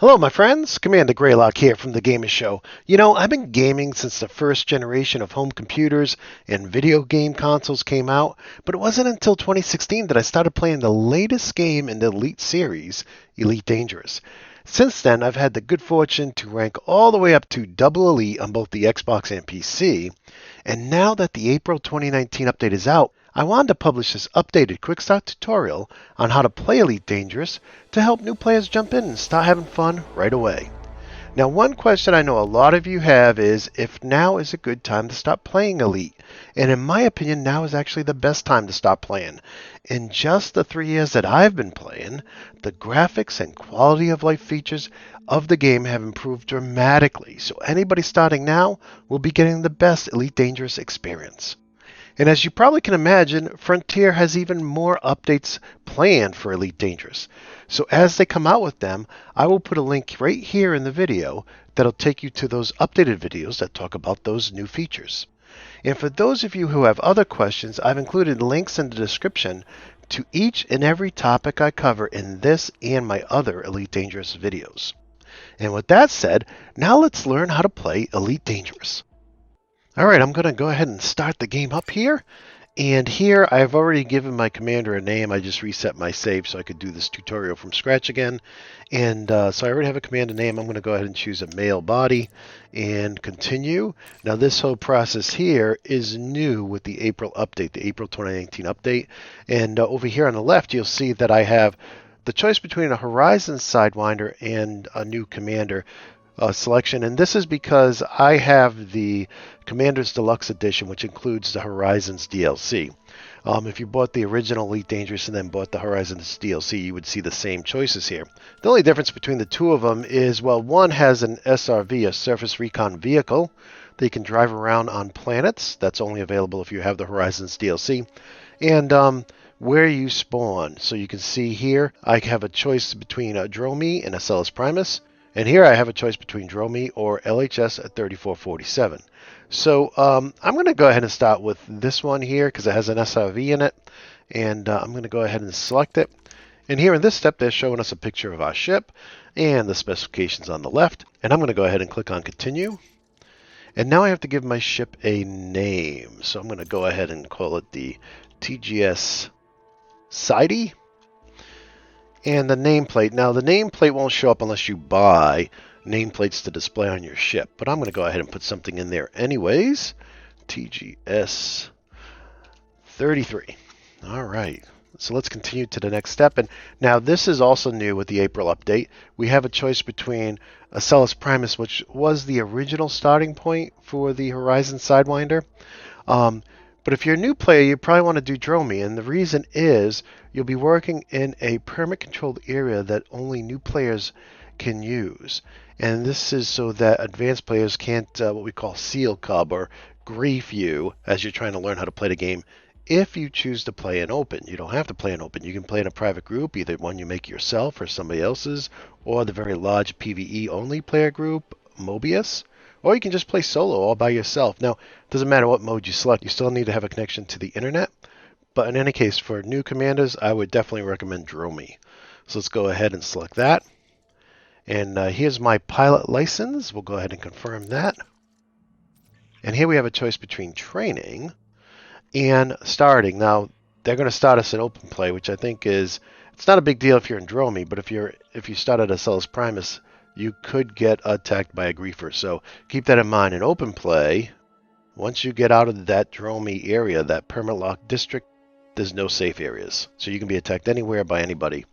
Hello, my friends. Commander Greylock here from the Gamer Show. You know, I've been gaming since the first generation of home computers and video game consoles came out, but it wasn't until 2016 that I started playing the latest game in the Elite series, Elite Dangerous. Since then, I've had the good fortune to rank all the way up to Double Elite on both the Xbox and PC, and now that the April 2019 update is out, I wanted to publish this updated quick start tutorial on how to play Elite Dangerous to help new players jump in and start having fun right away. Now, one question I know a lot of you have is if now is a good time to stop playing Elite. And in my opinion, now is actually the best time to stop playing. In just the 3 years that I've been playing, the graphics and quality of life features of the game have improved dramatically. So anybody starting now will be getting the best Elite Dangerous experience. And as you probably can imagine, Frontier has even more updates planned for Elite Dangerous. So as they come out with them, I will put a link right here in the video that'll take you to those updated videos that talk about those new features. And for those of you who have other questions, I've included links in the description to each and every topic I cover in this and my other Elite Dangerous videos. And with that said, now let's learn how to play Elite Dangerous. Alright, I'm going to go ahead and start the game up here. And here I've already given my commander a name. I just reset my save so I could do this tutorial from scratch again. And so I already have a commander name. I'm going to go ahead and choose a male body and continue. Now this whole process here is new with the April update, the April 2019 update. And over here on the left you'll see that I have the choice between a Horizon Sidewinder and a new commander selection, and this is because I have the Commander's Deluxe Edition, which includes the Horizons DLC. If you bought the original Elite Dangerous and then bought the Horizons DLC, you would see the same choices here. The only difference between the two of them is, well, one has an SRV, a Surface Recon Vehicle, that you can drive around on planets. That's only available if you have the Horizons DLC. And where you spawn. So you can see here, I have a choice between a Dromi and a Celis Primus. And here I have a choice between Dromi or LHS at 3447. So I'm going to go ahead and start with this one here because it has an SRV in it. And I'm going to go ahead and select it. And here in this step, they're showing us a picture of our ship and the specifications on the left. And I'm going to go ahead and click on Continue. And now I have to give my ship a name. So I'm going to go ahead and call it the TGS Sidey. And the nameplate. Now, the nameplate won't show up unless you buy nameplates to display on your ship. But I'm going to go ahead and put something in there anyways. TGS 33. All right. So let's continue to the next step. And now this is also new with the April update. We have a choice between a Celis Primus, which was the original starting point for the Horizon Sidewinder. But if you're a new player, you probably want to do Dromi, and the reason is you'll be working in a permit-controlled area that only new players can use. And this is so that advanced players can't, what we call seal cub or grief you as you're trying to learn how to play the game if you choose to play in open. You don't have to play in open. You can play in a private group, either one you make yourself or somebody else's, or the very large PvE-only player group, Mobius. Or you can just play solo all by yourself. Now, it doesn't matter what mode you select. You still need to have a connection to the internet. But in any case, for new commanders, I would definitely recommend Dromi. So let's go ahead and select that. And here's my pilot license. We'll go ahead and confirm that. And here we have a choice between training and starting. Now, they're going to start us in open play, which I think is, it's not a big deal if you're in Dromi, but if you start at a Celis Primus, you could get attacked by a griefer. So keep that in mind. In open play, once you get out of that Dromi area, that permanent lock district, there's no safe areas. So you can be attacked anywhere by anybody.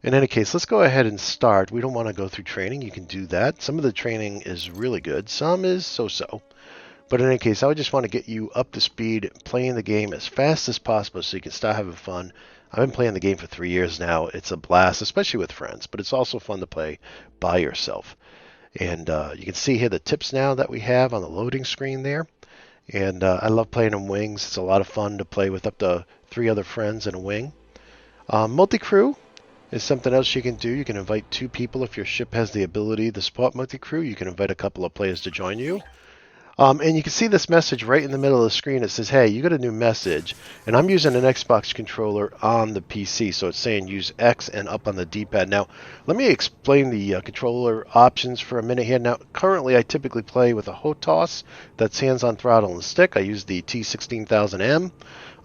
In any case, let's go ahead and start. We don't want to go through training. You can do that. Some of the training is really good. Some is so-so. But in any case, I would just want to get you up to speed, playing the game as fast as possible so you can start having fun. I've been playing the game for 3 years now. It's a blast, especially with friends, but it's also fun to play by yourself. And you can see here the tips now that we have on the loading screen there. And I love playing in wings. It's a lot of fun to play with up to 3 other friends in a wing. Multi-crew is something else you can do. You can invite 2 people if your ship has the ability to support multi-crew. You can invite a couple of players to join you. And you can see this message right in the middle of the screen. It says, hey, you got a new message. And I'm using an Xbox controller on the PC, so it's saying use X and up on the D-pad. Now, let me explain the controller options for a minute here. Now, currently, I typically play with a HOTOS. That's hands-on throttle and stick. I use the T16000M.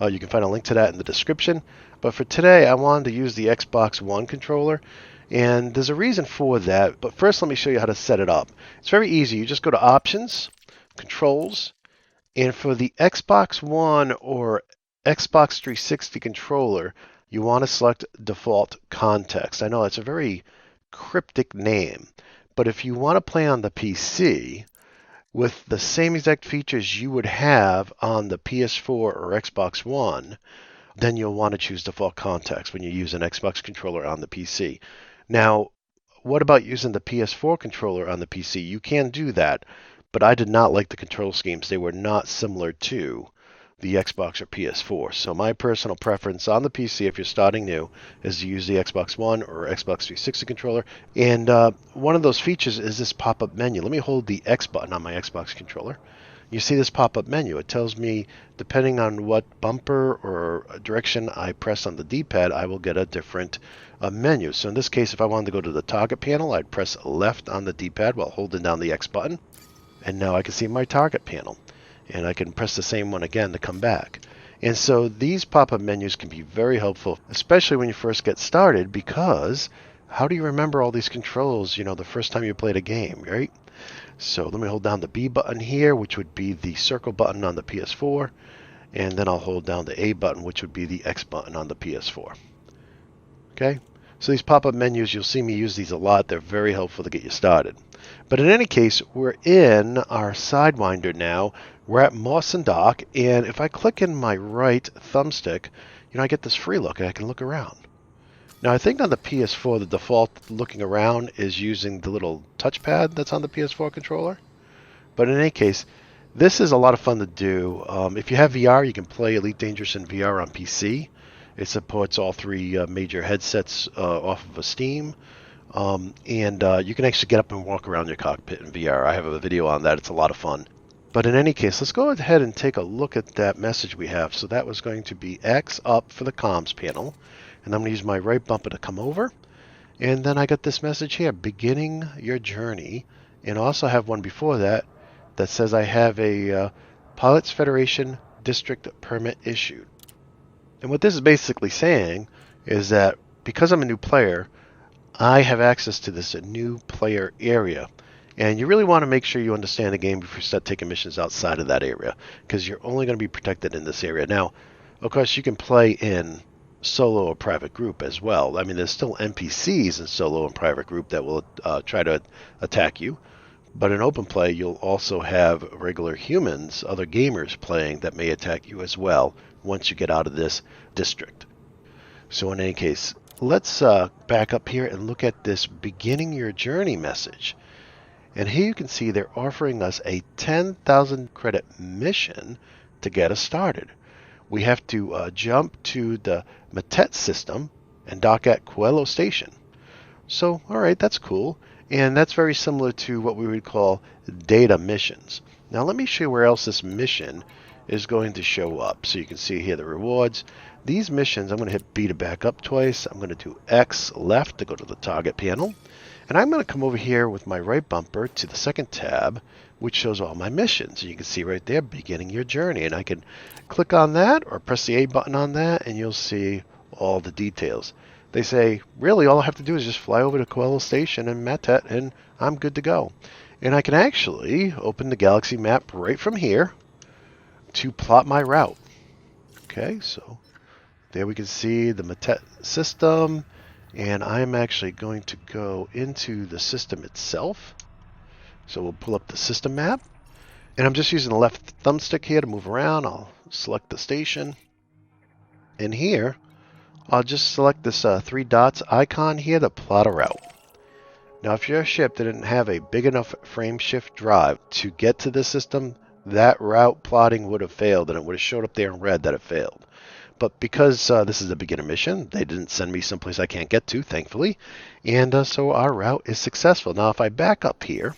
You can find a link to that in the description. But for today, I wanted to use the Xbox One controller. And there's a reason for that. But first, let me show you how to set it up. It's very easy. You just go to Options, Controls, and for the Xbox One or Xbox 360 controller, you want to select Default Context. I know that's a very cryptic name, but if you want to play on the PC with the same exact features you would have on the PS4 or Xbox One, then you'll want to choose Default Context when you use an Xbox controller on the PC. Now, what about using the PS4 controller on the PC? You can do that, but I did not like the control schemes. They were not similar to the Xbox or PS4. So my personal preference on the PC, if you're starting new, is to use the Xbox One or Xbox 360 controller. And one of those features is this pop-up menu. Let me hold the X button on my Xbox controller. You see this pop-up menu. It tells me, depending on what bumper or direction I press on the D-pad, I will get a different menu. So in this case, if I wanted to go to the target panel, I'd press left on the D-pad while holding down the X button. And now I can see my target panel. And I can press the same one again to come back. And so these pop-up menus can be very helpful, especially when you first get started, because how do you remember all these controls, the first time you played a game, right? So let me hold down the B button here, which would be the circle button on the PS4. And then I'll hold down the A button, which would be the X button on the PS4. Okay? So these pop-up menus, you'll see me use these a lot. They're very helpful to get you started. But in any case, we're in our Sidewinder now. We're at Moss and Dock, and if I click in my right thumbstick, I get this free look, and I can look around. Now, I think on the PS4, the default looking around is using the little touchpad that's on the PS4 controller. But in any case, this is a lot of fun to do. If you have VR, you can play Elite Dangerous in VR on PC. It supports all three major headsets off of a Steam. And you can actually get up and walk around your cockpit in VR. I have a video on that. It's a lot of fun. But in any case, let's go ahead and take a look at that message we have. So that was going to be X up for the comms panel. And I'm going to use my right bumper to come over. And then I got this message here, beginning your journey. And also have one before that that says I have a Pilots Federation District Permit issued. And what this is basically saying is that because I'm a new player, I have access to this new player area. And you really want to make sure you understand the game before you start taking missions outside of that area, because you're only going to be protected in this area. Now, of course, you can play in solo or private group as well. I mean, there's still NPCs in solo and private group that will try to attack you. But in open play, you'll also have regular humans, other gamers playing that may attack you as well once you get out of this district. So in any case, let's back up here and look at this beginning your journey message. And here you can see they're offering us a 10,000 credit mission to get us started. We have to jump to the Matet system and dock at Coelho Station. So, all right, that's cool. And that's very similar to what we would call data missions. Now, let me show you where else this mission is going to show up. So you can see here the rewards. These missions, I'm going to hit B to back up twice. I'm going to do X left to go to the target panel. And I'm going to come over here with my right bumper to the second tab, which shows all my missions. And you can see right there, beginning your journey. And I can click on that or press the A button on that, and you'll see all the details. They say, really, all I have to do is just fly over to Coelho Station and Matet, and I'm good to go. And I can actually open the galaxy map right from here to plot my route. Okay, so there we can see the Matet system. And I'm actually going to go into the system itself. So we'll pull up the system map. And I'm just using the left thumbstick here to move around. I'll select the station. And here, I'll just select this three dots icon here to plot a route. Now, if your ship didn't have a big enough frame shift drive to get to the system, that route plotting would have failed, and it would have showed up there in red that it failed. But because this is a beginner mission, they didn't send me someplace I can't get to, thankfully. And so our route is successful. Now, if I back up here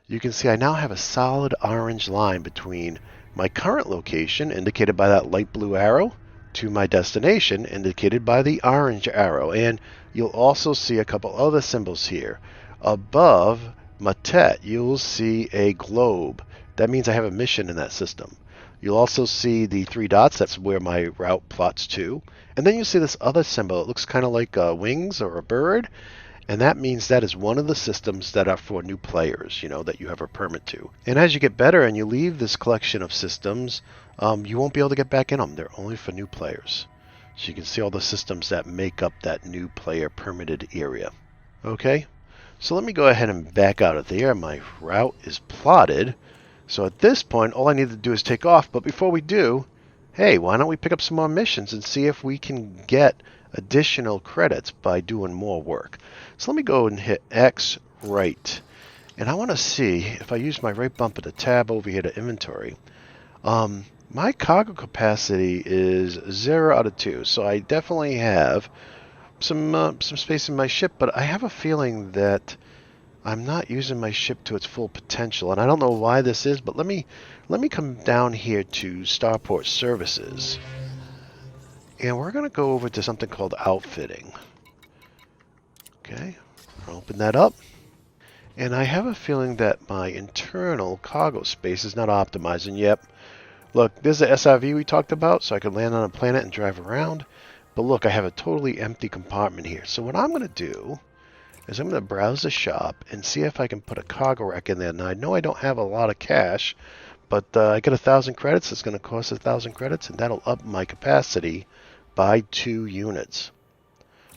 you can see I now have a solid orange line between my current location, indicated by that light blue arrow, to my destination, indicated by the orange arrow. And you'll also see a couple other symbols here. Above Matet, you'll see a globe. That means I have a mission in that system. You'll also see the three dots. That's where my route plots to. And then you'll see this other symbol. It looks kind of like wings or a bird. And that means that is one of the systems that are for new players, that you have a permit to. And as you get better and you leave this collection of systems, you won't be able to get back in them. They're only for new players. So you can see all the systems that make up that new player permitted area. Okay, so let me go ahead and back out of there. My route is plotted. So at this point, all I need to do is take off. But before we do, hey, why don't we pick up some more missions and see if we can get additional credits by doing more work. So let me go and hit X right. And I want to see if I use my right bumper to tab over here to inventory. My cargo capacity is 0 out of 2. So I definitely have some space in my ship, but I have a feeling that I'm not using my ship to its full potential. And I don't know why this is, but let me come down here to Starport Services. And we're going to go over to something called outfitting. Okay, open that up. And I have a feeling that my internal cargo space is not optimized. And yep, look, there's the SRV we talked about, so I can land on a planet and drive around. But look, I have a totally empty compartment here. So what I'm going to do is I'm going to browse the shop and see if I can put a cargo rack in there. Now, I know I don't have a lot of cash, but I get 1,000 credits. It's going to cost 1,000 credits, and that'll up my capacity by 2 units.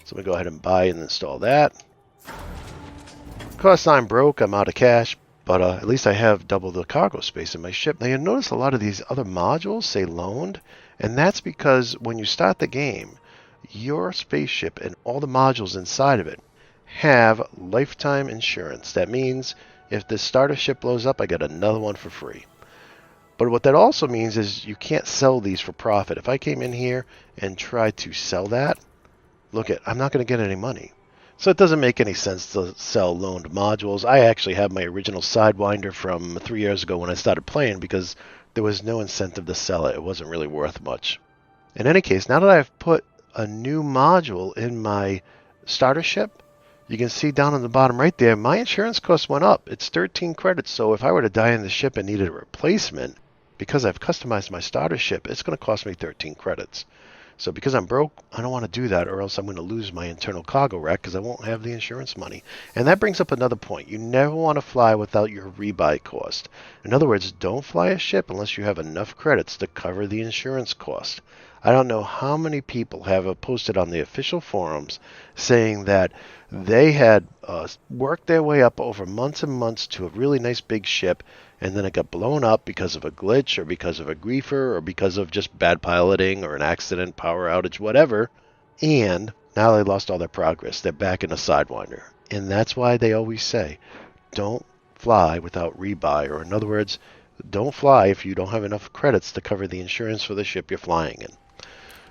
So I'm going to go ahead and buy and install that. Of course, I'm broke. I'm out of cash, but at least I have double the cargo space in my ship. Now, you'll notice a lot of these other modules say loaned, and that's because when you start the game, your spaceship and all the modules inside of it have lifetime insurance. That means if the starter ship blows up, I get another one for free. But what that also means is you can't sell these for profit. If I came in here and tried to sell that, I'm not going to get any money. So it doesn't make any sense to sell loaned modules. I actually have my original Sidewinder from 3 years ago when I started playing because there was no incentive to sell it. It wasn't really worth much. In any case, now that I've put a new module in my starter ship, you can see down on the bottom right there, my insurance cost went up. It's 13 credits. So if I were to die in the ship and needed a replacement, because I've customized my starter ship, it's going to cost me 13 credits. So because I'm broke, I don't want to do that, or else I'm going to lose my internal cargo rack because I won't have the insurance money. And that brings up another point. You never want to fly without your rebuy cost. In other words, don't fly a ship unless you have enough credits to cover the insurance cost. I don't know how many people have posted on the official forums saying that they had worked their way up over months and months to a really nice big ship, and then it got blown up because of a glitch or because of a griefer or because of just bad piloting or an accident, power outage, whatever. And now they lost all their progress. They're back in a Sidewinder. And that's why they always say, don't fly without rebuy. Or in other words, don't fly if you don't have enough credits to cover the insurance for the ship you're flying in.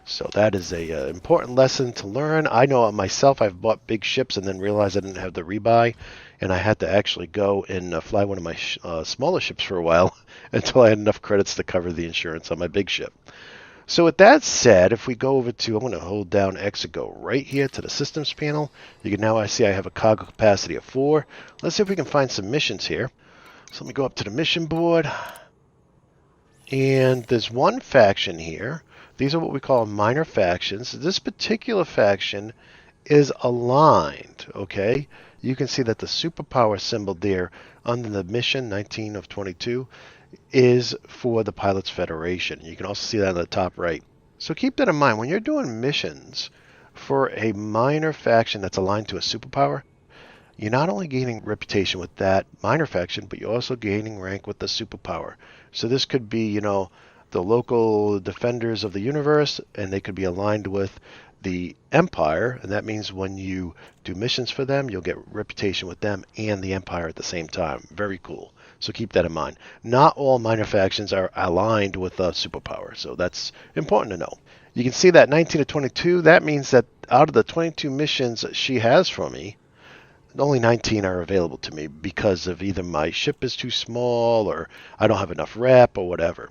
So that is a important lesson to learn. I know myself, I've bought big ships and then realized I didn't have the rebuy, and I had to actually go and fly one of my smaller ships for a while until I had enough credits to cover the insurance on my big ship. So with that said, if we go over to, I'm going to hold down X and go right here to the systems panel. You can now see I have a cargo capacity of 4. Let's see if we can find some missions here. So let me go up to the mission board. And there's one faction here. These are what we call minor factions. This particular faction is aligned, okay? You can see that the superpower symbol there under the mission, 19 of 22, is for the Pilots Federation. You can also see that on the top right. So keep that in mind. When you're doing missions for a minor faction that's aligned to a superpower, you're not only gaining reputation with that minor faction, but you're also gaining rank with the superpower. So this could be, the local defenders of the universe, and they could be aligned with the Empire, and that means when you do missions for them, you'll get reputation with them and the Empire at the same time. Very cool. So keep that in mind. Not all minor factions are aligned with a superpower, so that's important to know. You can see that 19 to 22, that means that out of the 22 missions she has for me, only 19 are available to me because of either my ship is too small or I don't have enough rep or whatever.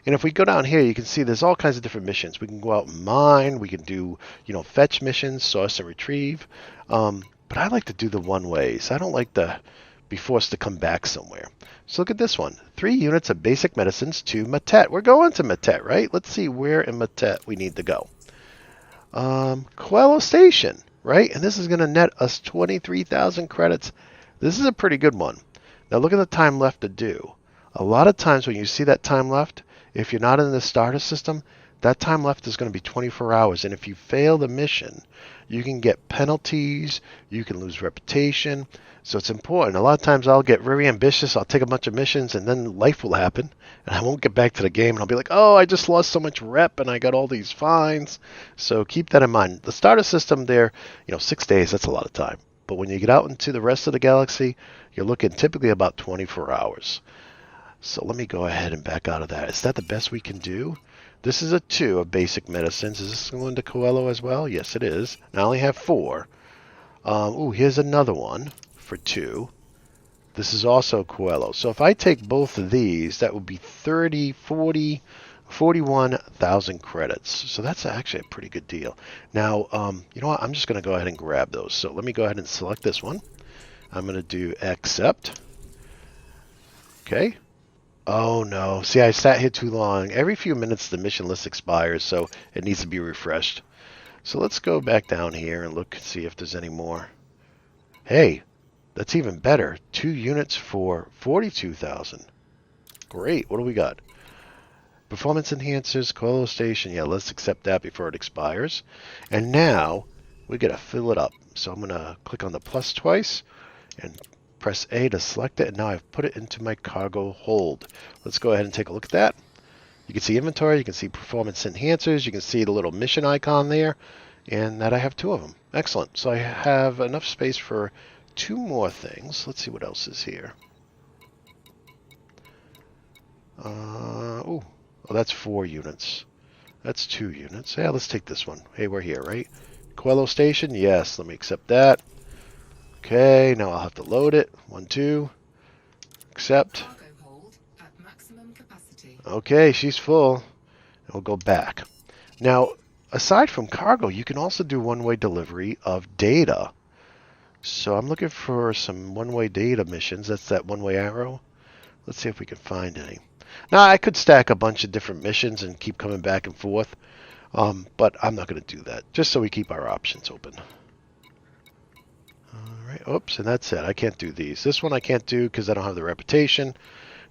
And if we go down here, you can see there's all kinds of different missions. We can go out and mine. We can do, fetch missions, source and retrieve. But I like to do the one-ways. I don't like to be forced to come back somewhere. So look at this one. 3 units of basic medicines to Matet. We're going to Matet, right? Let's see where in Matet we need to go. Coelho Station, right? And this is going to net us 23,000 credits. This is a pretty good one. Now look at the time left to do. A lot of times when you see that time left, if you're not in the starter system, that time left is going to be 24 hours. And if you fail the mission, you can get penalties, you can lose reputation. So it's important. A lot of times I'll get very ambitious, I'll take a bunch of missions, and then life will happen, and I won't get back to the game, and I'll be like, oh, I just lost so much rep, and I got all these fines. So keep that in mind. The starter system there, 6 days, that's a lot of time. But when you get out into the rest of the galaxy, you're looking typically about 24 hours. So let me go ahead and back out of that. Is that the best we can do? This is a 2 of basic medicines. Is this going to Coelho as well? Yes, it is. I only have 4. Here's another one for 2. This is also Coelho. So if I take both of these, that would be 30, 40, 41,000 credits. So that's actually a pretty good deal. Now, you know what? I'm just going to go ahead and grab those. So let me go ahead and select this one. I'm going to do accept. Okay. Oh no, see, I sat here too long. Every few minutes the mission list expires, so it needs to be refreshed. So let's go back down here and look and see if there's any more. Hey, that's even better. 2 units for 42,000. Great, what do we got? Performance enhancers, Coelho Station. Yeah, let's accept that before it expires. And now we got to fill it up. So I'm going to click on the plus twice and press A to select it, and now I've put it into my cargo hold. Let's go ahead and take a look at that. You can see inventory, you can see performance enhancers, you can see the little mission icon there, and that I have 2 of them. Excellent. So I have enough space for 2 more things. Let's see what else is here. Oh, that's 4 units. That's 2 units. Yeah, let's take this one. Hey, we're here, right? Coelho Station, yes, let me accept that. Okay, now I'll have to load it. 1, 2. Accept. Okay, she's full. We'll go back. Now, aside from cargo, you can also do one-way delivery of data. So I'm looking for some one-way data missions. That's that one-way arrow. Let's see if we can find any. Now, I could stack a bunch of different missions and keep coming back and forth, but I'm not going to do that, just so we keep our options open. Oops, and that's it. I can't do these. This one I can't do because I don't have the reputation.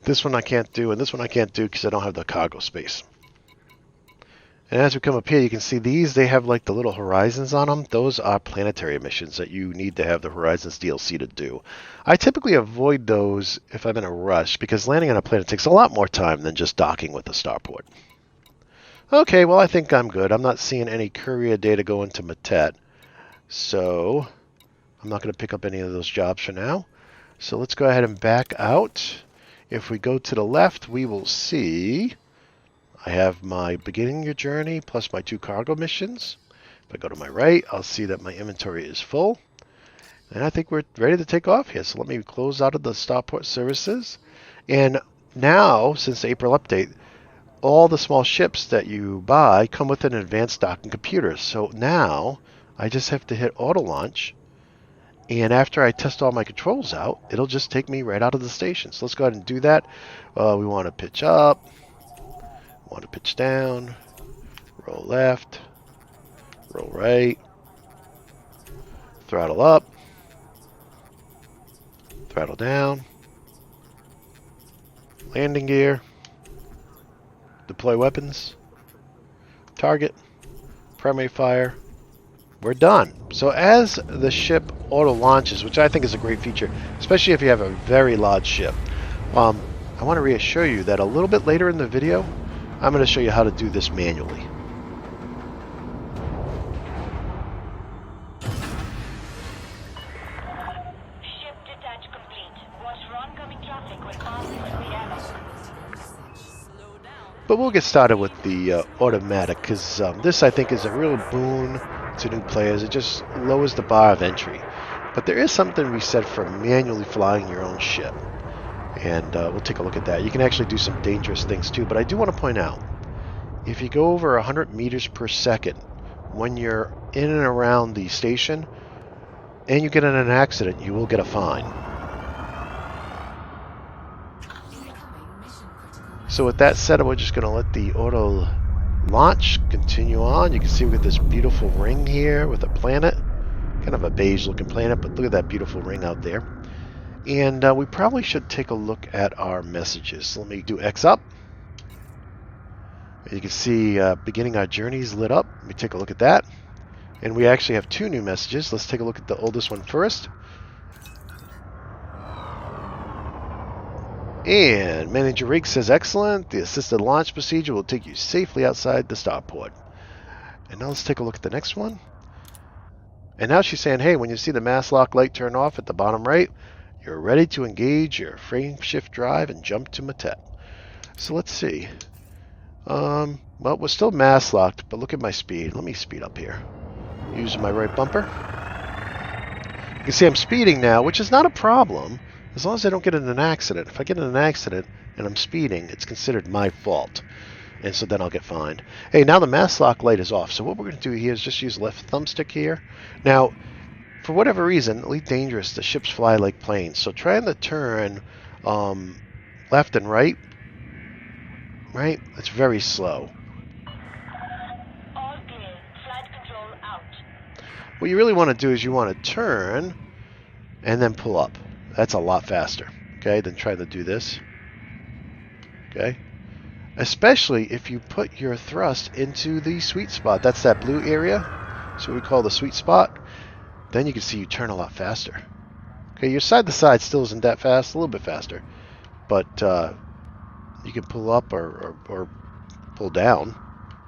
This one I can't do, and this one I can't do because I don't have the cargo space. And as we come up here, you can see these, they have like the little horizons on them. Those are planetary missions that you need to have the Horizons DLC to do. I typically avoid those if I'm in a rush because landing on a planet takes a lot more time than just docking with a starport. Okay, well I think I'm good. I'm not seeing any courier data go into Matet. So I'm not going to pick up any of those jobs for now. So let's go ahead and back out. If we go to the left, we will see I have my beginning your journey plus my 2 cargo missions. If I go to my right, I'll see that my inventory is full. And I think we're ready to take off here. So let me close out of the starport services. And now, since the April update, all the small ships that you buy come with an advanced docking computer. So now I just have to hit auto launch. And after I test all my controls out, it'll just take me right out of the station. So let's go ahead and do that. We want to pitch up, want to pitch down, roll left, roll right, throttle up, throttle down, landing gear, deploy weapons, target, primary fire. We're done. So as the ship auto launches, which I think is a great feature, especially if you have a very large ship, I want to reassure you that a little bit later in the video, I'm going to show you how to do this manually. Ship detach complete. Watch for oncoming traffic when passing through the airlock. But we'll get started with the automatic, because this I think is a real boon to new players. It just lowers the bar of entry. But there is something we said for manually flying your own ship. And we'll take a look at that. You can actually do some dangerous things too. But I do want to point out, if you go over 100 meters per second when you're in and around the station and you get in an accident, you will get a fine. So with that said, we're just going to let the auto launch continue on. You can see we got this beautiful ring here with a planet. Kind of a beige looking planet, but look at that beautiful ring out there. And we probably should take a look at our messages. So let me do X up. You can see beginning our journey is lit up. Let me take a look at that. And we actually have 2 new messages. Let's take a look at the oldest one first. And Manager Riggs says, excellent. The assisted launch procedure will take you safely outside the starport. And now let's take a look at the next one. And now she's saying, hey, when you see the mass lock light turn off at the bottom right, you're ready to engage your frame shift drive and jump to Matet. So let's see. Well, we're still mass locked, but look at my speed. Let me speed up here. Using my right bumper. You can see I'm speeding now, which is not a problem, as long as I don't get in an accident. If I get in an accident and I'm speeding, it's considered my fault. And so then I'll get fined. Hey, now the mass lock light is off. So what we're going to do here is just use left thumbstick here. Now, for whatever reason, Elite Dangerous, the ships fly like planes. So trying to turn left and right, it's very slow. All clear. Flight control out. What you really want to do is you want to turn and then pull up. That's a lot faster, okay, than trying to do this. Okay? Especially if you put your thrust into the sweet spot. That's that blue area. That's what we call the sweet spot. Then you can see you turn a lot faster. Okay, your side to side still isn't that fast, a little bit faster. But you can pull up or pull down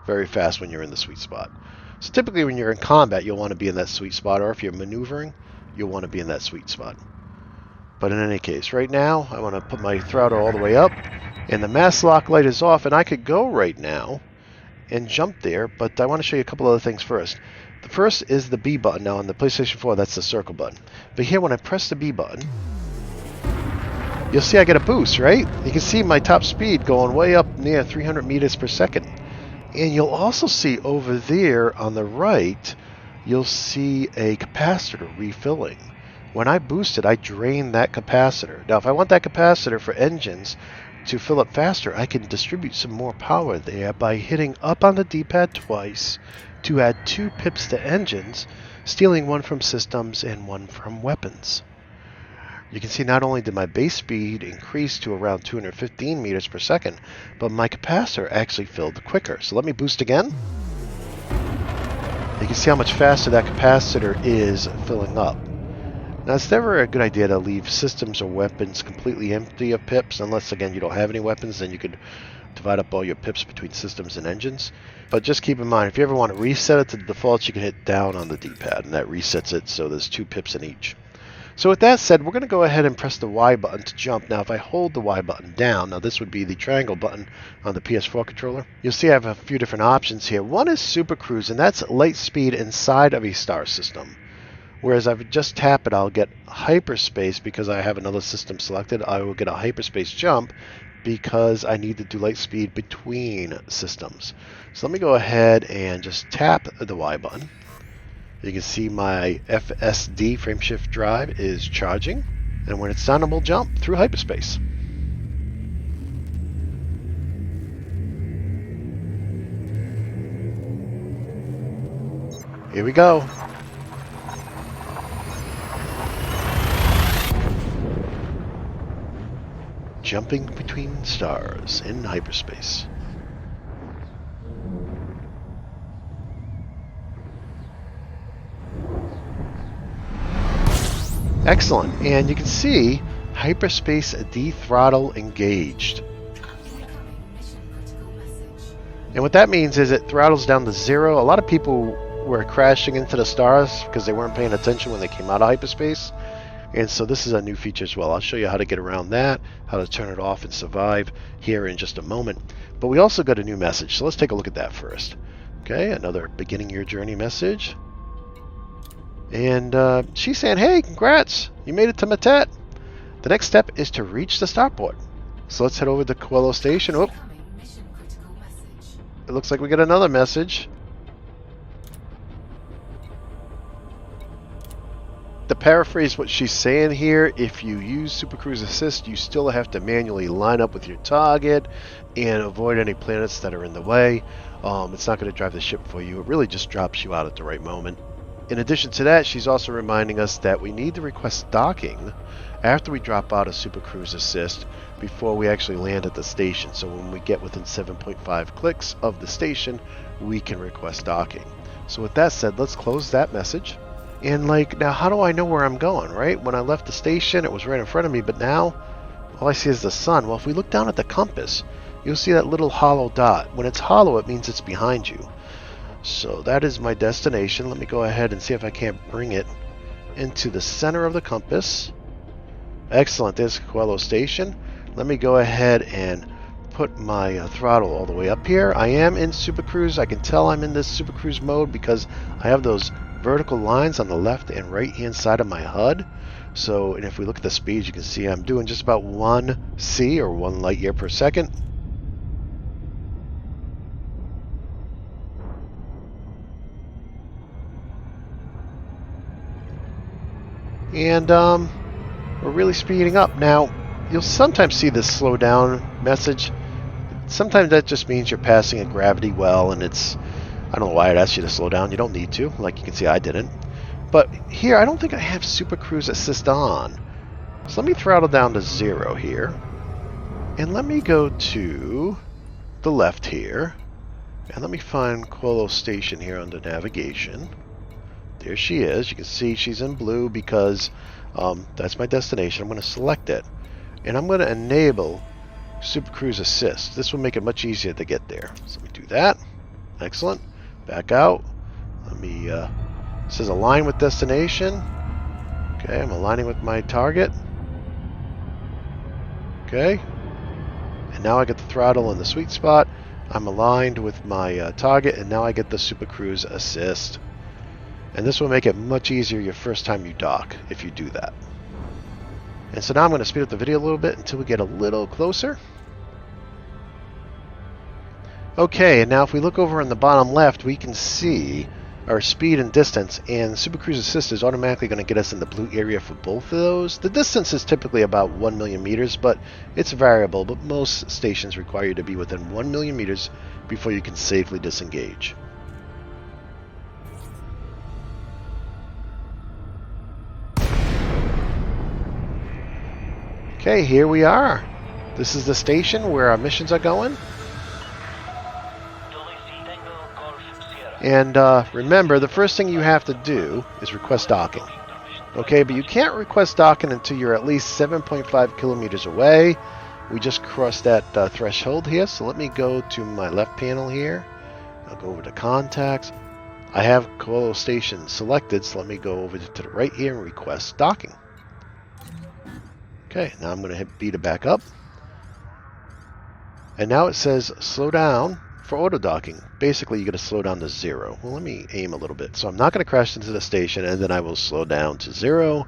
very fast when you're in the sweet spot. So typically when you're in combat, you'll want to be in that sweet spot, or if you're maneuvering, you'll want to be in that sweet spot. But in any case, right now, I want to put my throttle all the way up, and the mass lock light is off, and I could go right now and jump there, but I want to show you a couple other things first. The first is the B button. Now on the PlayStation 4, that's the circle button. But here, when I press the B button, you'll see I get a boost, right? You can see my top speed going way up near 300 meters per second. And you'll also see over there on the right, you'll see a capacitor refilling. When I boost it, I drain that capacitor. Now, if I want that capacitor for engines to fill up faster, I can distribute some more power there by hitting up on the D-pad twice to add 2 pips to engines, stealing 1 from systems and 1 from weapons. You can see not only did my base speed increase to around 215 meters per second, but my capacitor actually filled quicker. So let me boost again. You can see how much faster that capacitor is filling up. Now, it's never a good idea to leave systems or weapons completely empty of pips, unless, again, you don't have any weapons, then you could divide up all your pips between systems and engines. But just keep in mind, if you ever want to reset it to the defaults, you can hit down on the D-pad, and that resets it so there's 2 pips in each. So with that said, we're going to go ahead and press the Y button to jump. Now, if I hold the Y button down, now this would be the triangle button on the PS4 controller, you'll see I have a few different options here. One is Supercruise, and that's light speed inside of a star system. Whereas if I just tap it, I'll get Hyperspace because I have another system selected. I will get a Hyperspace jump because I need to do light speed between systems. So let me go ahead and just tap the Y button. You can see my FSD frame shift drive is charging, and when it's done, we'll jump through hyperspace. Here we go. Jumping between stars in hyperspace. Excellent, and you can see hyperspace dethrottle engaged. And what that means is it throttles down to 0. A lot of people were crashing into the stars because they weren't paying attention when they came out of hyperspace. And so this is a new feature as well. I'll show you how to get around that, how to turn it off and survive here in just a moment. But we also got a new message, so let's take a look at that first. Okay, another beginning your journey message. And she's saying, hey, congrats, you made it to Matet. The next step is to reach the starport. So let's head over to Coelho Station. Oh, it looks like we get another message. To paraphrase what she's saying here, if you use Supercruise Assist, you still have to manually line up with your target and avoid any planets that are in the way. It's not going to drive the ship for you. It really just drops you out at the right moment. In addition to that, she's also reminding us that we need to request docking after we drop out of Supercruise Assist before we actually land at the station. So when we get within 7.5 clicks of the station, we can request docking. So with that said, let's close that message. And like, now how do I know where I'm going, right? When I left the station, it was right in front of me, but now all I see is the sun. Well, if we look down at the compass, you'll see that little hollow dot. When it's hollow, it means it's behind you. So that is my destination. Let me go ahead and see if I can't bring it into the center of the compass. Excellent, there's Coelho Station. Let me go ahead and put my throttle all the way up here. I am in Supercruise. I can tell I'm in this Supercruise mode because I have those vertical lines on the left and right hand side of my HUD. So, and if we look at the speeds, you can see I'm doing just about 1 C or 1 light year per second. And we're really speeding up. Now, you'll sometimes see this slow down message. Sometimes that just means you're passing a gravity well, and it's, I don't know why it asks you to slow down. You don't need to. Like you can see, I didn't. But here, I don't think I have Supercruise Assist on. So let me throttle down to 0 here. And let me go to the left here. And let me find Coelho Station here under navigation. There she is. You can see she's in blue because that's my destination. I'm going to select it. And I'm going to enable Supercruise Assist. This will make it much easier to get there. So let me do that. Excellent. Back out. Let me, it says align with destination. Okay, I'm aligning with my target. Okay. And now I get the throttle in the sweet spot. I'm aligned with my target, and now I get the Supercruise Assist. And this will make it much easier your first time you dock if you do that. And so now I'm going to speed up the video a little bit until we get a little closer. Okay, and now if we look over in the bottom left, we can see our speed and distance, and Supercruise Assist is automatically going to get us in the blue area for both of those. The distance is typically about 1 million meters, but it's variable, but most stations require you to be within 1 million meters before you can safely disengage. Okay, here we are. This is the station where our missions are going. And remember, the first thing you have to do is request docking. Okay, but you can't request docking until you're at least 7.5 kilometers away. We just crossed that threshold here, so let me go to my left panel here. I'll go over to contacts. I have Coelho Station selected, so let me go over to the right here and request docking. Okay, now I'm going to hit B to back up. And now it says slow down for auto docking. Basically, you got to slow down to 0. Well, let me aim a little bit. So I'm not going to crash into the station, and then I will slow down to 0.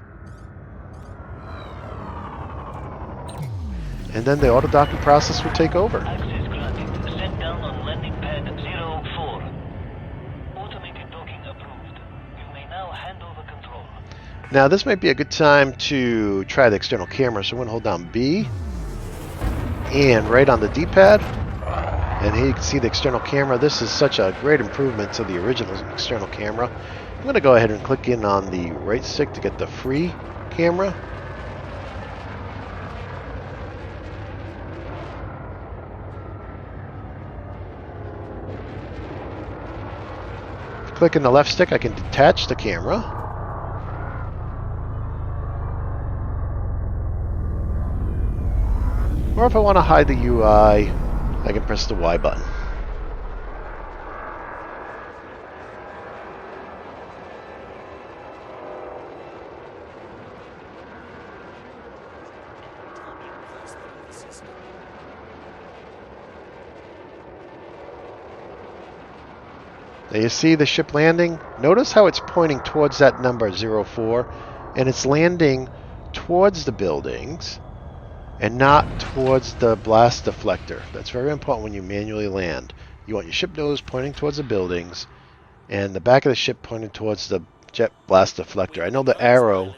And then the auto docking process will take over. Access granted. Set down on landing pad 04. Automated docking approved. You may now hand over control. Now, this might be a good time to try the external camera. So I'm going to hold down B and right on the D-pad. And here you can see the external camera. This is such a great improvement to the original external camera. I'm going to go ahead and click in on the right stick to get the free camera. Click in the left stick, I can detach the camera. Or if I want to hide the UI, I can press the Y button. Now you see the ship landing? Notice how it's pointing towards that number 04, and it's landing towards the buildings and not towards the blast deflector. That's very important when you manually land. You want your ship nose pointing towards the buildings and the back of the ship pointing towards the jet blast deflector. I know the arrow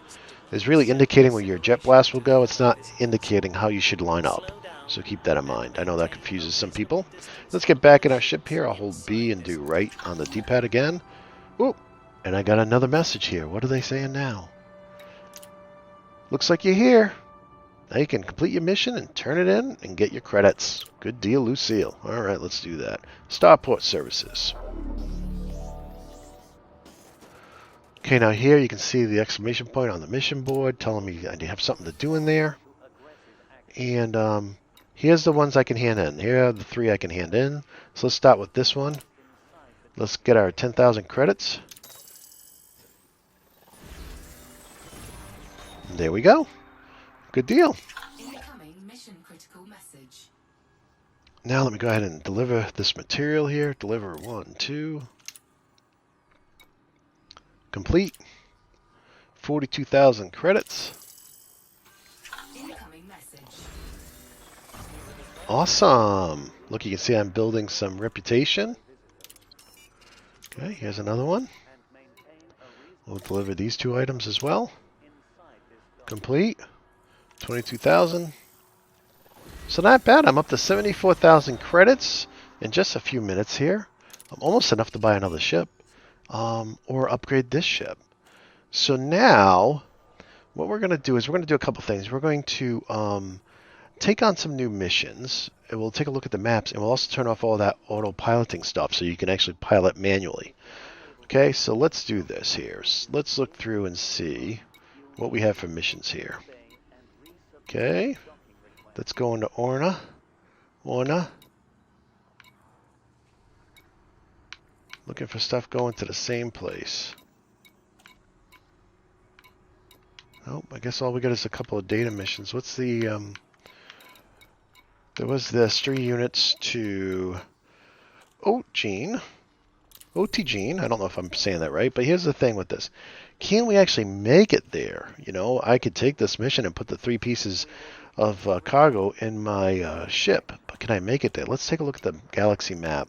is really indicating where your jet blast will go. It's not indicating how you should line up. So keep that in mind. I know that confuses some people. Let's get back in our ship here. I'll hold B and do right on the D-pad again. Ooh, and I got another message here. What are they saying now? Looks like you're here. Now you can complete your mission and turn it in and get your credits. Good deal, Lucille. All right, let's do that. Starport Services. Okay, now here you can see the exclamation point on the mission board telling me I have something to do in there. And here's the ones I can hand in. Here are the 3 I can hand in. So let's start with this one. Let's get our 10,000 credits. And there we go. Good deal. Incoming mission critical message. Now let me go ahead and deliver this material here. Deliver 1, 2. Complete. 42,000 credits. Incoming message. Awesome. Look, you can see I'm building some reputation. Okay, here's another one. We'll deliver these 2 items as well. Complete. 22,000. So not bad. I'm up to 74,000 credits in just a few minutes here. I'm almost enough to buy another ship. Or upgrade this ship. So now, what we're going to do is we're going to do a couple things. We're going to take on some new missions, and we'll take a look at the maps, and we'll also turn off all that auto-piloting stuff so you can actually pilot manually. Okay, so let's do this here. Let's look through and see what we have for missions here. Okay, let's go into Orna. Looking for stuff going to the same place. Oh, I guess all we got is a couple of data missions. What's the, there was this 3 units to Otegene. I don't know if I'm saying that right, but here's the thing with this. Can we actually make it there? You know, I could take this mission and put the 3 pieces of cargo in my ship, but can I make it there? Let's take a look at the galaxy map.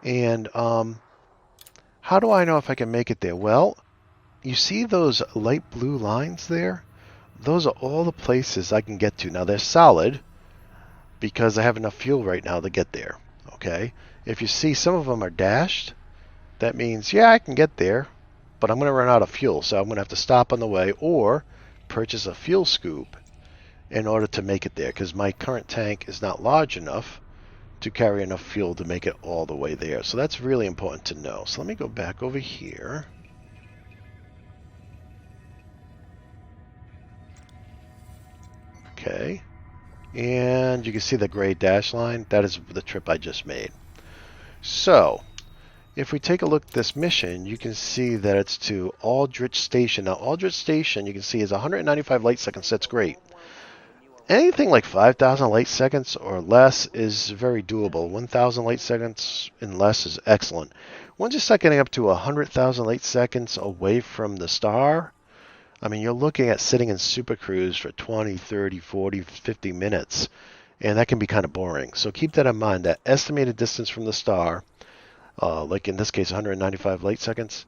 And how do I know if I can make it there? Well, you see those light blue lines there? Those are all the places I can get to. Now, they're solid because I have enough fuel right now to get there. Okay? If you see some of them are dashed, that means, yeah, I can get there, but I'm going to run out of fuel. So I'm going to have to stop on the way or purchase a fuel scoop in order to make it there because my current tank is not large enough to carry enough fuel to make it all the way there. So that's really important to know. So let me go back over here. Okay. And you can see the gray dash line. That is the trip I just made. So, if we take a look at this mission, you can see that it's to Aldrich Station. Now, Aldrich Station, you can see, is 195 light seconds. That's great. Anything like 5,000 light seconds or less is very doable. 1,000 light seconds and less is excellent. Once you start getting up to 100,000 light seconds away from the star, I mean, you're looking at sitting in Supercruise for 20, 30, 40, 50 minutes, and that can be kind of boring. So keep that in mind. That estimated distance from the star, like in this case 195 light seconds,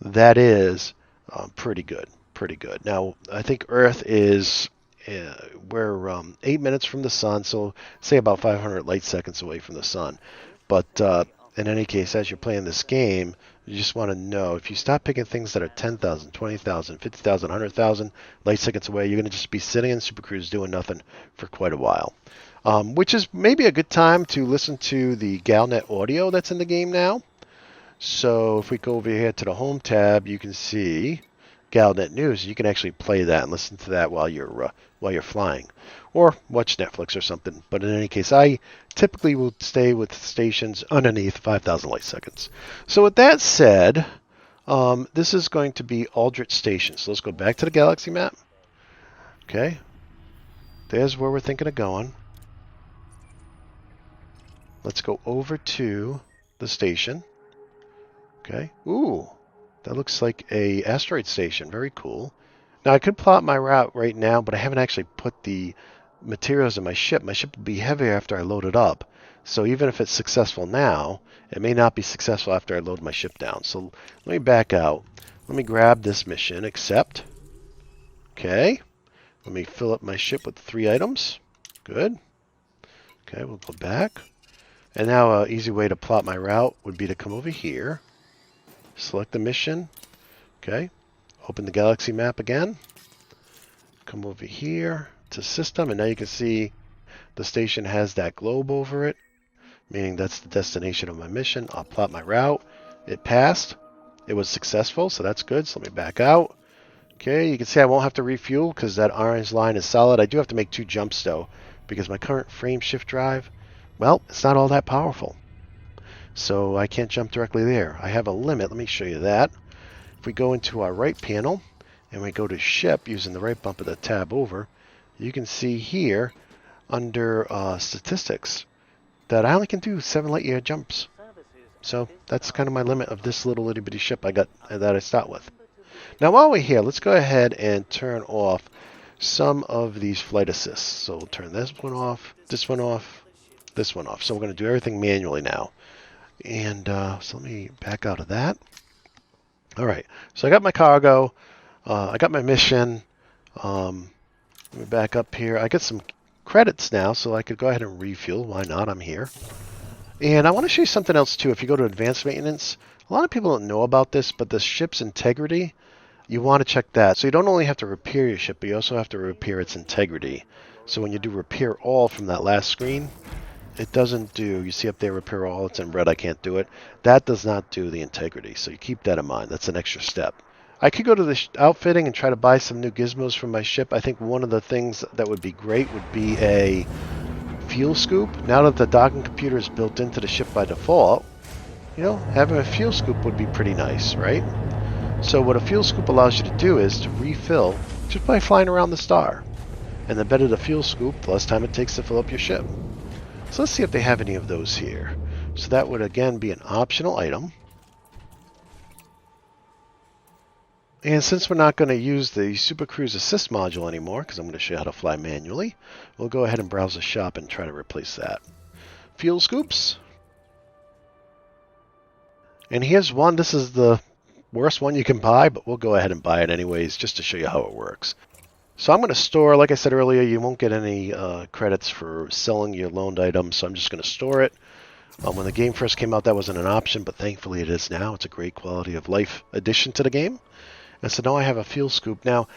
that is pretty good. Now, I think Earth is... we're 8 minutes from the sun, so say about 500 light seconds away from the sun. But in any case, as you're playing this game, you just want to know, if you stop picking things that are 10,000, 20,000, 50,000, 100,000 light seconds away, you're going to just be sitting in Supercruise doing nothing for quite a while. Which is maybe a good time to listen to the Galnet audio that's in the game now. So if we go over here to the Home tab, you can see Galnet News. You can actually play that and listen to that while you're flying, or watch Netflix or something. But in any case, I typically will stay with stations underneath 5,000 light seconds. So with that said, this is going to be Aldrich Station. So let's go back to the galaxy map. Okay, there's where we're thinking of going. Let's go over to the station. Okay. Ooh, that looks like a asteroid station. Very cool. Now I could plot my route right now, but I haven't actually put the materials in my ship. My ship will be heavier after I load it up. So even if it's successful now, it may not be successful after I load my ship down. So let me back out. Let me grab this mission, accept. Okay. Let me fill up my ship with 3 items. Good. Okay, we'll go back. And now an easy way to plot my route would be to come over here, select the mission. Okay. Open the galaxy map again. Come over here to system, and now you can see the station has that globe over it, meaning that's the destination of my mission. I'll plot my route. It passed. It was successful, so that's good. So let me back out. Okay, you can see I won't have to refuel because that orange line is solid. I do have to make 2 jumps, though, because my current frame shift drive, well, it's not all that powerful. So I can't jump directly there. I have a limit. Let me show you that. If we go into our right panel and we go to ship using the right bumper to tab over, you can see here under statistics that I only can do 7 light year jumps. So that's kind of my limit of this little itty bitty ship I got that I start with. Now while we're here, let's go ahead and turn off some of these flight assists. So we'll turn this one off, this one off, this one off. So we're going to do everything manually now. And so let me back out of that. All right, so I got my cargo, I got my mission. Let me back up here. I get some credits now, so I could go ahead and refuel. Why not? I'm here. And I want to show you something else too. If you go to advanced maintenance, a lot of people don't know about this, but the ship's integrity, you want to check that. So you don't only have to repair your ship, but you also have to repair its integrity. So when you do repair all from that last screen, it doesn't do, you see up there, repair all, it's in red, I can't do it. That does not do the integrity, so you keep that in mind. That's an extra step. I could go to the outfitting and try to buy some new gizmos from my ship. I think one of the things that would be great would be a fuel scoop. Now that the docking computer is built into the ship by default, you know, having a fuel scoop would be pretty nice, right? So what a fuel scoop allows you to do is to refill just by flying around the star. And the better the fuel scoop, the less time it takes to fill up your ship. So let's see if they have any of those here. So that would again be an optional item. And since we're not going to use the Supercruise Assist module anymore, because I'm going to show you how to fly manually, we'll go ahead and browse the shop and try to replace that. Fuel scoops. And here's one. This is the worst one you can buy, but we'll go ahead and buy it anyways, just to show you how it works. So I'm going to store, like I said earlier, you won't get any credits for selling your loaned items, so I'm just going to store it. When the game first came out, that wasn't an option, but thankfully it is now. It's a great quality of life addition to the game. And so now I have a fuel scoop. Now,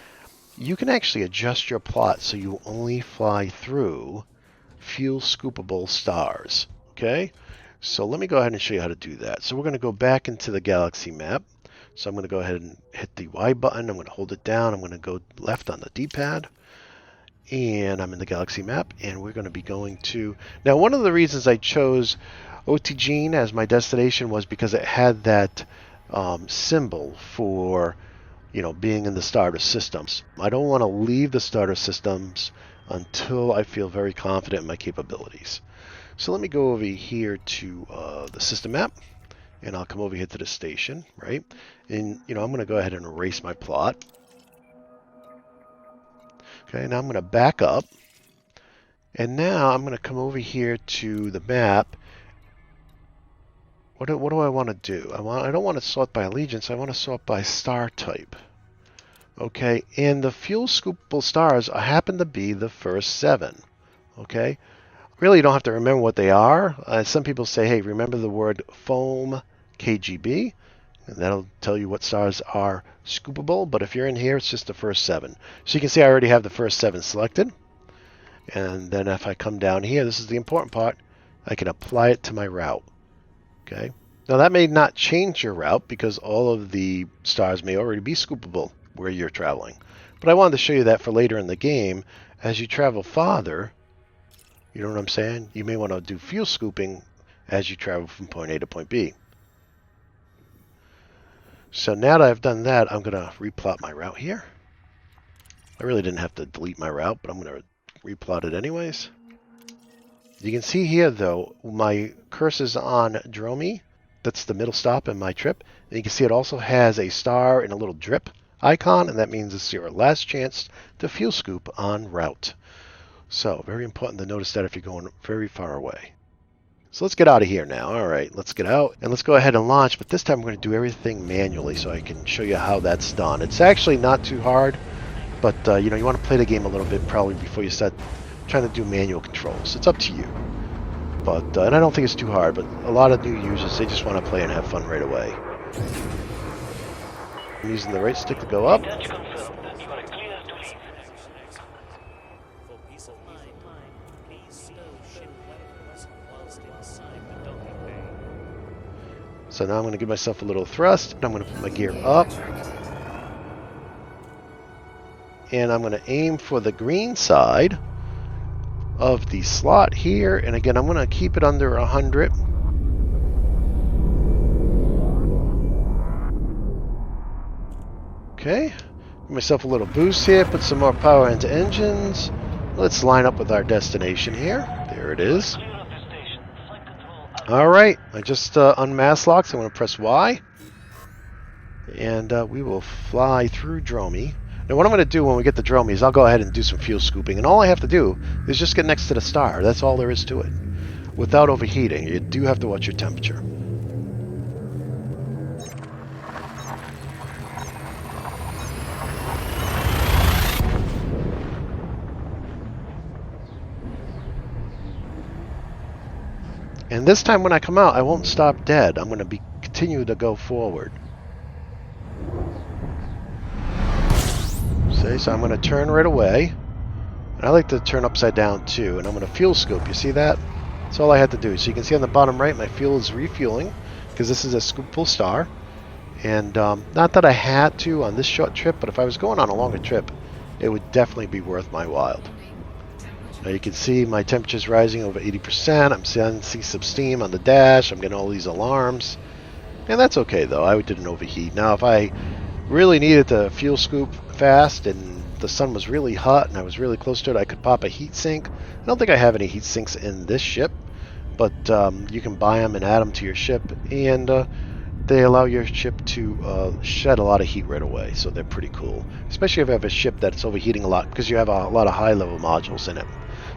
you can actually adjust your plot so you only fly through fuel scoopable stars. Okay? So let me go ahead and show you how to do that. So we're going to go back into the galaxy map. So I'm going to go ahead and hit the Y button. I'm going to hold it down. I'm going to go left on the D-pad. And I'm in the galaxy map. And we're going to be going to... Now, one of the reasons I chose OTGene as my destination was because it had that symbol for... you know, being in the starter systems. I don't want to leave the starter systems until I feel very confident in my capabilities. So let me go over here to the system map, and I'll come over here to the station, right? And, you know, I'm going to go ahead and erase my plot. Okay, now I'm going to back up. And now I'm going to come over here to the map. What do I want to do? I don't want to sort by allegiance. I want to sort by star type. Okay, and the fuel scoopable stars happen to be the first 7. Okay, really you don't have to remember what they are. Some people say, hey, remember the word foam KGB, and that'll tell you what stars are scoopable. But if you're in here, it's just the first 7. So you can see I already have the first 7 selected. And then if I come down here, this is the important part, I can apply it to my route. Okay. Now that may not change your route because all of the stars may already be scoopable where you're traveling. But I wanted to show you that for later in the game. As you travel farther, you know what I'm saying? You may want to do fuel scooping as you travel from point A to point B. So now that I've done that, I'm going to replot my route here. I really didn't have to delete my route, but I'm going to replot it anyways. You can see here, though, my cursor's on Dromi, That's the middle stop in my trip. And you can see it also has a star and a little drip icon, and that means it's your last chance to fuel scoop en route. So very important to notice that if you're going very far away. So let's get out of here now. All right, let's get out and let's go ahead and launch. But this time we're going to do everything manually so I can show you how that's done. It's actually not too hard, but you know, you want to play the game a little bit probably before you start trying to do manual controls. It's up to you. But and I don't think it's too hard, but a lot of new users, they just want to play and have fun right away. I'm using the right stick to go up. Detach confirmed that you are clear to leave. For peace of mind, please stow ship weapons whilst inside the docking bay. So now I'm going to give myself a little thrust, and I'm going to put my gear up. And I'm going to aim for the green side of the slot here, and again I'm going to keep it under 100. Okay, give myself a little boost here, put some more power into engines. Let's line up with our destination here. There it is. Clear of the station. Flight control out. Alright, I just unmasked locks. I'm going to press Y, and we will fly through Dromy. Now what I'm going to do when we get to Dromy is I'll go ahead and do some fuel scooping, and all I have to do is just get next to the star. That's all there is to it. Without overheating. You do have to watch your temperature. And this time when I come out, I won't stop dead. I'm going to continue to go forward. See, so I'm going to turn right away. And I like to turn upside down too. And I'm going to fuel scoop. You see that? That's all I had to do. So you can see on the bottom right, my fuel is refueling because this is a scoopful star. And not that I had to on this short trip, but if I was going on a longer trip, it would definitely be worth my while. Now you can see my temperature's rising over 80%. I'm sensing some steam on the dash. I'm getting all these alarms. And that's okay though. I didn't overheat. Now if I really needed to fuel scoop fast and the sun was really hot and I was really close to it, I could pop a heat sink. I don't think I have any heat sinks in this ship, but you can buy them and add them to your ship, and they allow your ship to shed a lot of heat right away, so they're pretty cool, especially if you have a ship that's overheating a lot because you have a lot of high-level modules in it.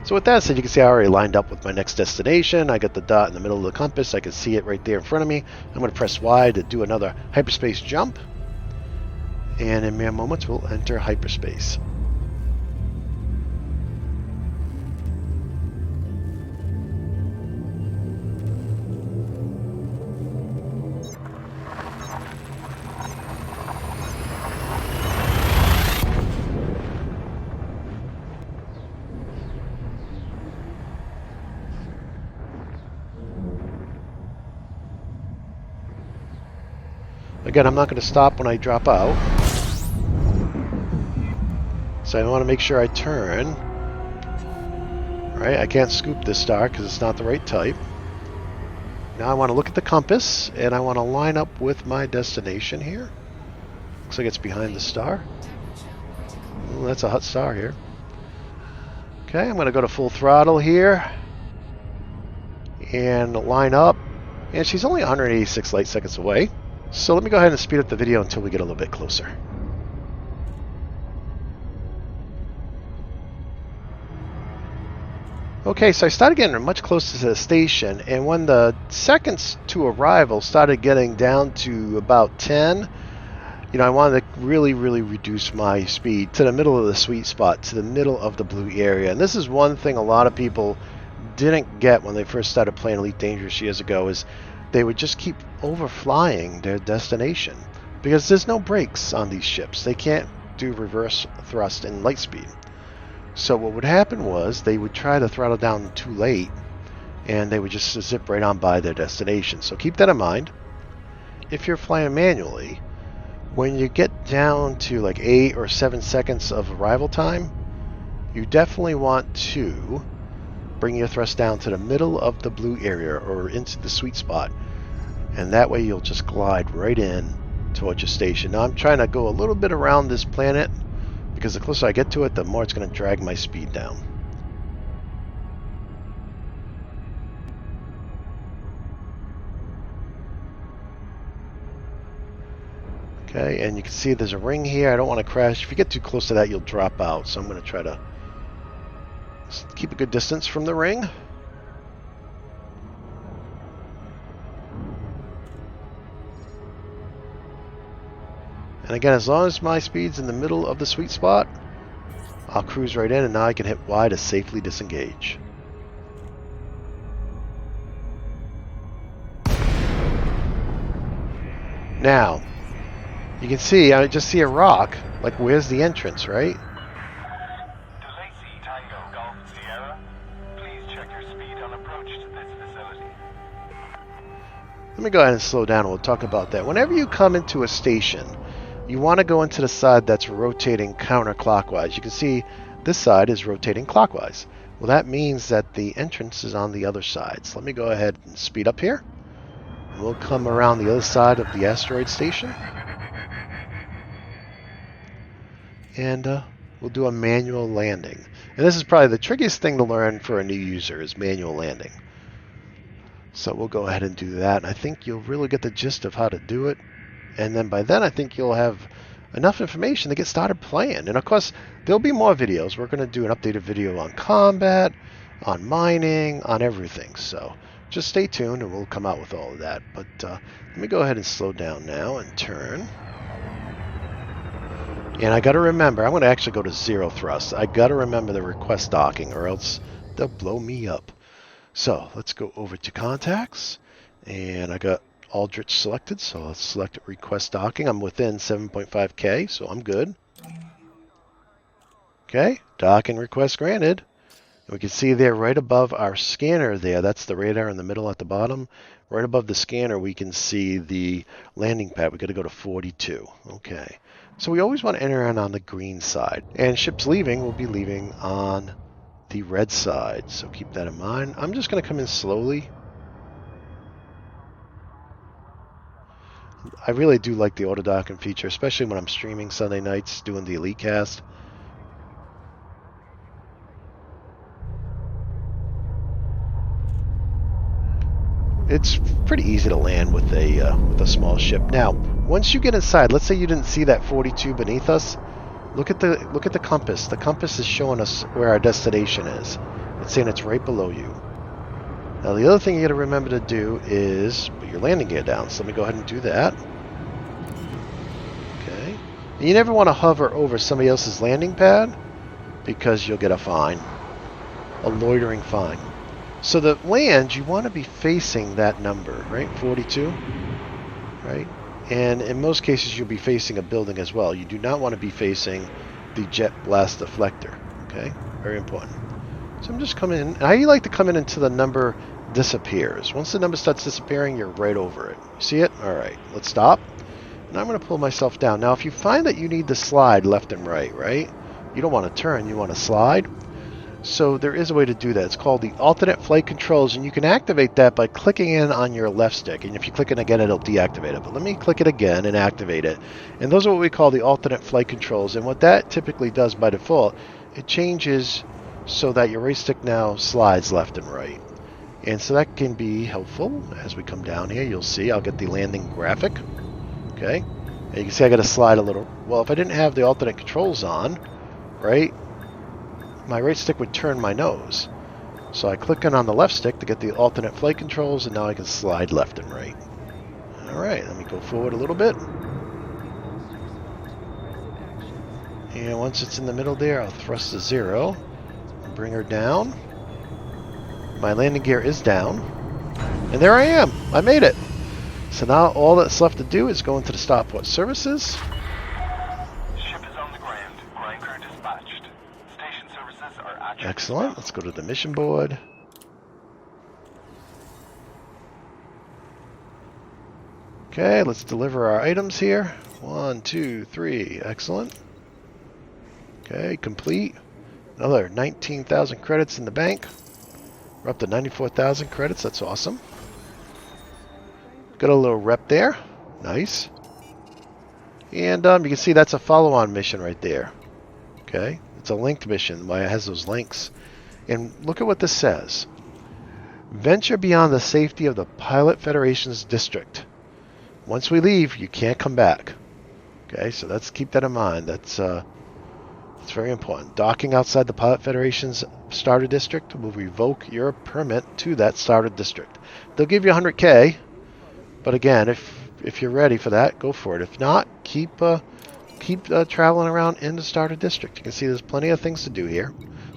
So with that said, you can see I already lined up with my next destination. I got the dot in the middle of the compass. I can see it right there in front of me. I'm going to press Y to do another hyperspace jump. And in mere moments, we'll enter hyperspace. Again, I'm not going to stop when I drop out. So I want to make sure I turn. Right, I can't scoop this star because it's not the right type. Now I want to look at the compass and I want to line up with my destination here. Looks like it's behind the star. Ooh, that's a hot star here. Okay, I'm going to go to full throttle here and line up. And she's only 186 light seconds away. So let me go ahead and speed up the video until we get a little bit closer. Okay, so I started getting much closer to the station, and when the seconds to arrival started getting down to about 10, you know, I wanted to really reduce my speed to the middle of the sweet spot, to the middle of the blue area. And this is one thing a lot of people didn't get when they first started playing Elite Dangerous years ago, is they would just keep overflying their destination because there's no brakes on these ships. They can't do reverse thrust and light speed. So what would happen was they would try to throttle down too late and they would just zip right on by their destination. So keep that in mind. If you're flying manually, when you get down to like 8 or 7 seconds of arrival time, you definitely want to bring your thrust down to the middle of the blue area or into the sweet spot. And that way you'll just glide right in towards your station. Now I'm trying to go a little bit around this planet because the closer I get to it, the more it's going to drag my speed down. Okay, and you can see there's a ring here. I don't want to crash. If you get too close to that, you'll drop out. So I'm going to try to keep a good distance from the ring. And again, as long as my speed's in the middle of the sweet spot, I'll cruise right in, and now I can hit Y to safely disengage. Now, you can see, I just see a rock. Like, where's the entrance, right? Delacey Tango Golf Sierra, please check your speed on approach to this facility. Let me go ahead and slow down, and we'll talk about that. Whenever you come into a station, you want to go into the side that's rotating counterclockwise. You can see this side is rotating clockwise. Well, that means that the entrance is on the other side. So let me go ahead and speed up here. We'll come around the other side of the asteroid station. And we'll do a manual landing. And this is probably the trickiest thing to learn for a new user is manual landing. So we'll go ahead and do that. And I think you'll really get the gist of how to do it. And then by then I think you'll have enough information to get started playing. And of course, there'll be more videos. We're going to do an updated video on combat, on mining, on everything. So just stay tuned and we'll come out with all of that. But let me go ahead and slow down now and turn. And I got to remember, I'm going to actually go to 0 thrust. I got to remember the request docking or else they'll blow me up. So let's go over to contacts. And I got Aldrich selected, so I'll select request docking. I'm within 7.5K, so I'm good. Okay, docking request granted. And we can see there right above our scanner there, that's the radar in the middle at the bottom. Right above the scanner, we can see the landing pad. We got to go to 42. Okay, so we always want to enter in on the green side. And ships leaving will be leaving on the red side, so keep that in mind. I'm just going to come in slowly. I really do like the auto docking feature, especially when I'm streaming Sunday nights doing the Elite Cast. It's pretty easy to land with a small ship. Now, once you get inside, let's say you didn't see that 42 beneath us. Look at the compass. The compass is showing us where our destination is. It's saying it's right below you. Now, the other thing you got to remember to do is put your landing gear down. So let me go ahead and do that. Okay. And you never want to hover over somebody else's landing pad because you'll get a fine, a loitering fine. So the land, you want to be facing that number, right? 42, right? And in most cases, you'll be facing a building as well. You do not want to be facing the jet blast deflector, okay? Very important. So I'm just coming in. How you like to come in until the number disappears. Once the number starts disappearing, you're right over it. You see it? All right, let's stop. And I'm going to pull myself down. Now, if you find that you need to slide left and right? You don't want to turn, you want to slide. So there is a way to do that. It's called the alternate flight controls, and you can activate that by clicking in on your left stick. And if you click it again, it'll deactivate it. But let me click it again and activate it. And those are what we call the alternate flight controls. And what that typically does by default, it changes so that your right stick now slides left and right. And so that can be helpful. As we come down here, you'll see I'll get the landing graphic. Okay. And you can see I got to slide a little. Well, if I didn't have the alternate controls on, right, my right stick would turn my nose. So I click in on the left stick to get the alternate flight controls, and now I can slide left and right. Alright, let me go forward a little bit. And once it's in the middle there, I'll thrust to 0. And bring her down. My landing gear is down. And there I am! I made it! So now all that's left to do is go into the Starport Services. Ship is on the ground. Ground crew dispatched. Station services are at your Excellent. Let's go to the mission board. Okay, let's deliver our items here. 1, 2, 3. Excellent. Okay, complete. Another 19,000 credits in the bank. We're up to 94,000 credits. That's awesome. Got a little rep there. Nice. And you can see that's a follow-on mission right there. Okay, it's a linked mission. Why it has those links. And look at what this says. Venture beyond the safety of the Pilot Federation's district. Once we leave, you can't come back. Okay, so let's keep that in mind. That's very important. Docking outside the Pilot Federation's starter district will revoke your permit to that starter district. They'll give you 100K, but again, if you're ready for that, go for it. If not, keep traveling around in the starter district. You can see there's plenty of things to do here.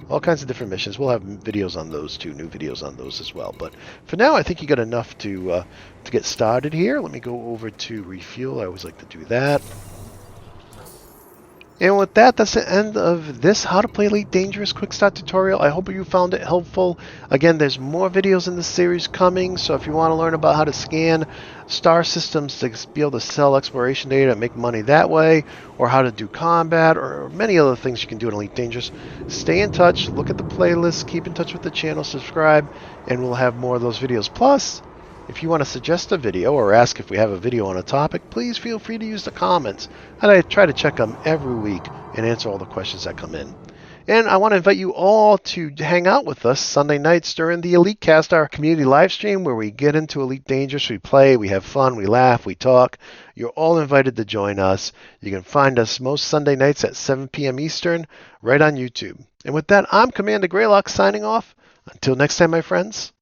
All kinds of different missions. We'll have videos on those too, new videos on those as well. But for now, I think you got enough to get started here. Let me go over to refuel. I always like to do that. And with that, that's the end of this How to Play Elite Dangerous Quick Start tutorial. I hope you found it helpful. Again, there's more videos in this series coming, so if you want to learn about how to scan star systems to be able to sell exploration data and make money that way, or how to do combat, or many other things you can do in Elite Dangerous, stay in touch, look at the playlist, keep in touch with the channel, subscribe, and we'll have more of those videos. Plus, if you want to suggest a video or ask if we have a video on a topic, please feel free to use the comments. And I try to check them every week and answer all the questions that come in. And I want to invite you all to hang out with us Sunday nights during the Elite Cast, our community live stream where we get into Elite Dangerous, we play, we have fun, we laugh, we talk. You're all invited to join us. You can find us most Sunday nights at 7 p.m. Eastern right on YouTube. And with that, I'm Commander Greylock signing off. Until next time, my friends,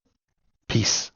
peace.